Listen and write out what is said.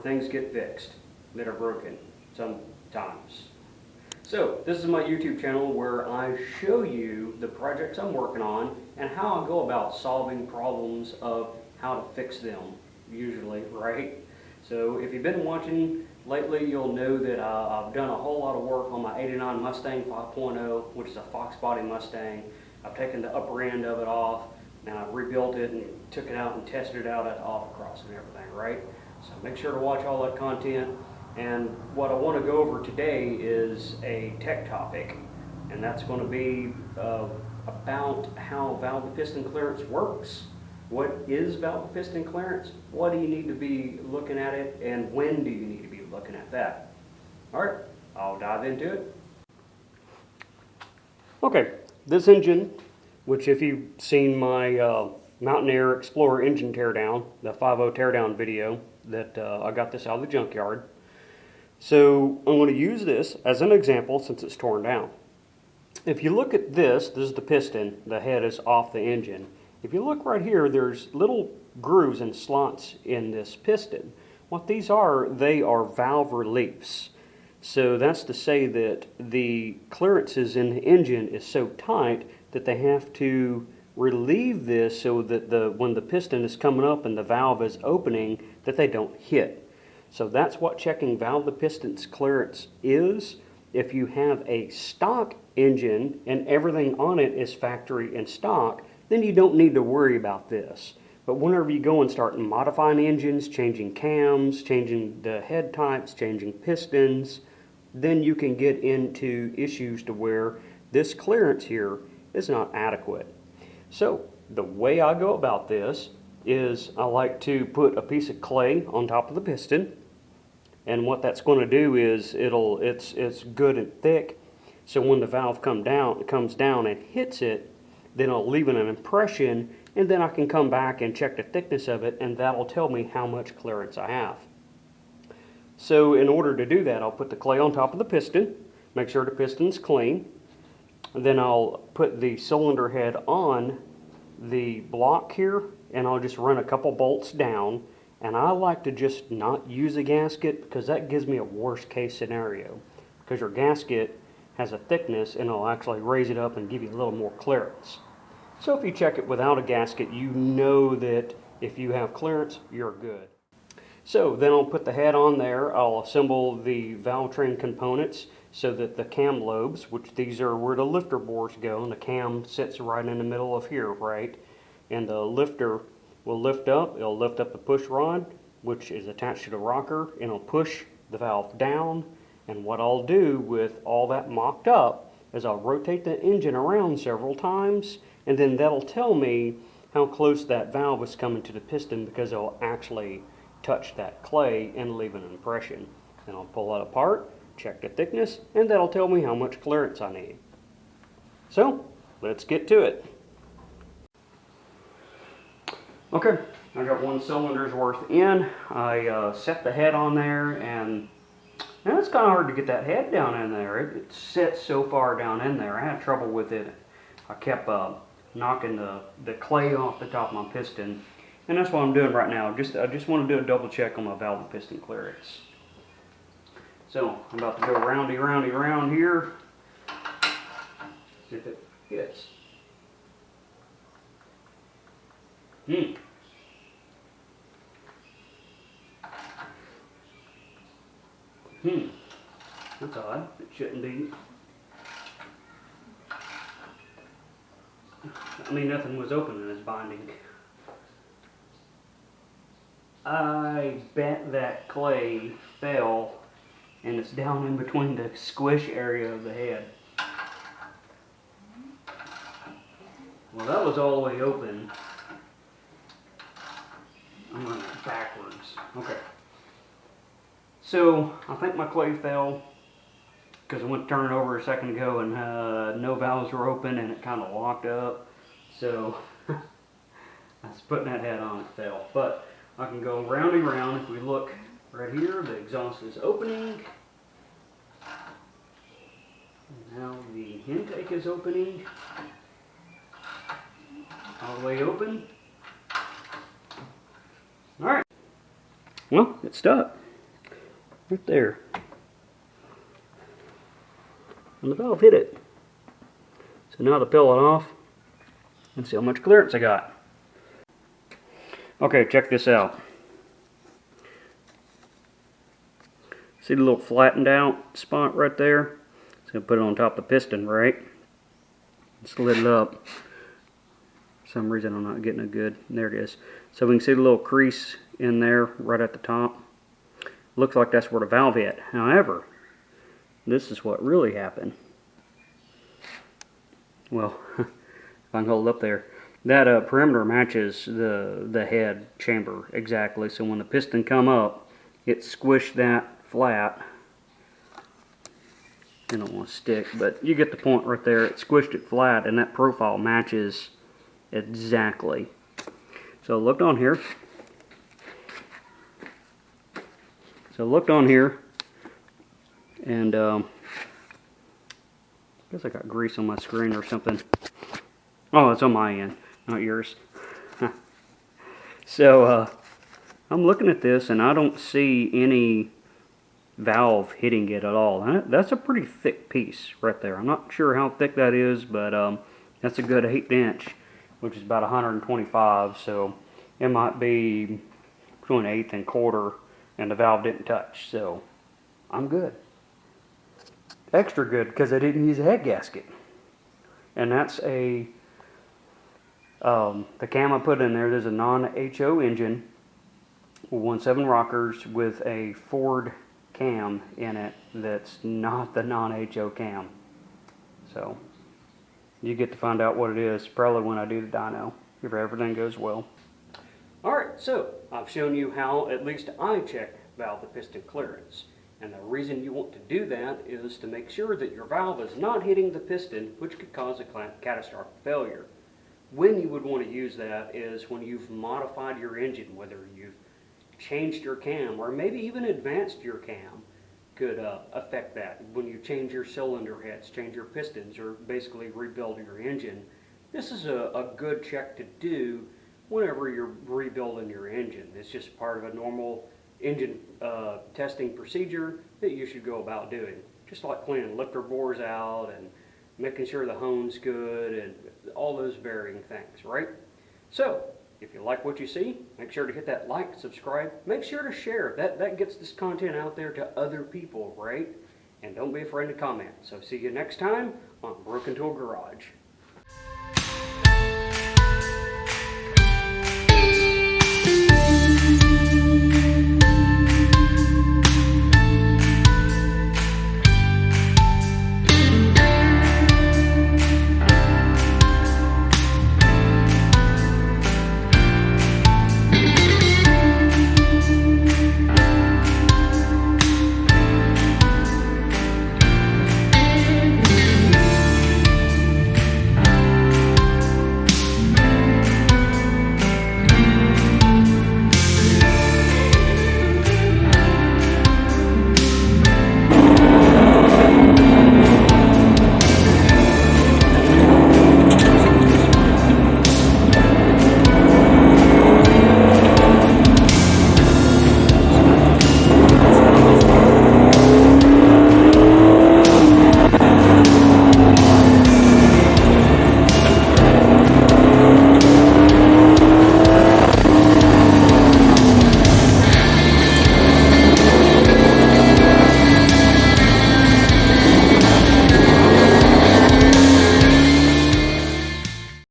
things get fixed that are broken sometimes. So this is my YouTube channel where I show you the projects I'm working on and how I go about solving problems of how to fix them, usually, right? So if you've been watching lately, you'll know that I've done a whole lot of work on my '89 Mustang 5.0, which is a Fox body Mustang. I've taken the upper end of it off and I've rebuilt it and took it out and tested it out at the autocross and everything, right? So make sure to watch all that content. And what I want to go over today is a tech topic, and that's going to be about how valve piston clearance works. What is valve piston clearance? What do you need to be looking at it, and when do you need to be looking at that? All right, I'll dive into it. Okay, this engine, which if you've seen my Mountaineer Explorer engine teardown, the 5.0 teardown video, that I got this out of the junkyard. So I'm going to use this as an example since it's torn down. If you look at this is the piston. The head is off the engine. If you look right here, there's little grooves and slots in this piston. What these are, they are valve reliefs. So that's to say that the clearances in the engine is so tight that they have to relieve this so that when the piston is coming up and the valve is opening, that they don't hit. So that's what checking valve the piston's clearance is. If you have a stock engine and everything on it is factory and stock, then you don't need to worry about this. But whenever you go and start modifying engines, changing cams, changing the head types, changing pistons, then you can get into issues to where this clearance here is not adequate. So the way I go about this is I like to put a piece of clay on top of the piston, and what that's going to do is it's good and thick, so when the valve comes down and hits it, then it'll leave an impression, and then I can come back and check the thickness of it, and that'll tell me how much clearance I have. So in order to do that, I'll put the clay on top of the piston, make sure the piston's clean, and then I'll put the cylinder head on the block here, and I'll just run a couple bolts down. And I like to just not use a gasket because that gives me a worst case scenario, because your gasket has a thickness and it'll actually raise it up and give you a little more clearance. So if you check it without a gasket, you know that if you have clearance, you're good. So then I'll put the head on there. I'll assemble the valve train components so that the cam lobes, which these are where the lifter bores go, and the cam sits right in the middle of here, right? And the lifter will lift up. It'll lift up the push rod, which is attached to the rocker, and it'll push the valve down. And what I'll do with all that mocked up is I'll rotate the engine around several times, and then that'll tell me how close that valve is coming to the piston, because it'll actually touch that clay and leave an impression. Then I'll pull that apart, check the thickness, and that'll tell me how much clearance I need. So let's get to it. Okay, I got one cylinder's worth in. I set the head on there, and it's kind of hard to get that head down in there. It sits so far down in there. I had trouble with it. I kept knocking the clay off the top of my piston, and that's what I'm doing right now. I just want to do a double check on my valve and piston clearance. So I'm about to go roundy round here, see if it hits. That's odd. It shouldn't be. I mean, nothing was open in this binding. I bet that clay fell, and it's down in between the squish area of the head. Well, that was all the way open. I'm running it backwards. Okay. So I think my clay fell because I went to turn it over a second ago, and no valves were open and it kind of locked up. So I was putting that head on, it fell. But I can go roundy round. If we look right here, the exhaust is opening. Now the intake is opening. All the way open. Alright. Well, it's stuck. right there. And the valve hit it. So now to peel it off and see how much clearance I got. Okay, check this out. See the little flattened out spot right there? It's going to put it on top of the piston, right? Slid it up. For some reason I'm not getting it good. There it is. So we can see the little crease in there right at the top. Looks like that's where the valve hit. However, this is what really happened. Well, if I can hold it up there. That perimeter matches the head chamber exactly. So when the piston come up, it squished that flat. I don't want to stick, but you get the point right there. It squished it flat, and that profile matches exactly. So looked on here. And I guess I got grease on my screen or something. Oh, it's on my end, not yours. So I'm looking at this, and I don't see any valve hitting it at all. That's a pretty thick piece right there. I'm not sure how thick that is, but that's a good 1/8 inch, which is about 125. So it might be between 1/8 and 1/4, and the valve didn't touch. So I'm good. Extra good because I didn't use a head gasket. And that's the cam I put in there. There's a non-HO engine, 1.7 rockers with a Ford cam in it that's not the non-HO cam. So you get to find out what it is probably when I do the dyno, if everything goes well. Alright, so I've shown you how at least I check valve to piston clearance. And the reason you want to do that is to make sure that your valve is not hitting the piston, which could cause a catastrophic failure. When you would want to use that is when you've modified your engine, whether you've changed your cam or maybe even advanced your cam could affect that. When you change your cylinder heads, change your pistons, or basically rebuild your engine, this is a good check to do whenever you're rebuilding your engine. It's just part of a normal engine testing procedure that you should go about doing. Just like cleaning lifter bores out and making sure the hone's good and all those varying things, right? So, if you like what you see, make sure to hit that like, subscribe, make sure to share. That gets this content out there to other people, right? And don't be afraid to comment. So see you next time on Broken Tool Garage.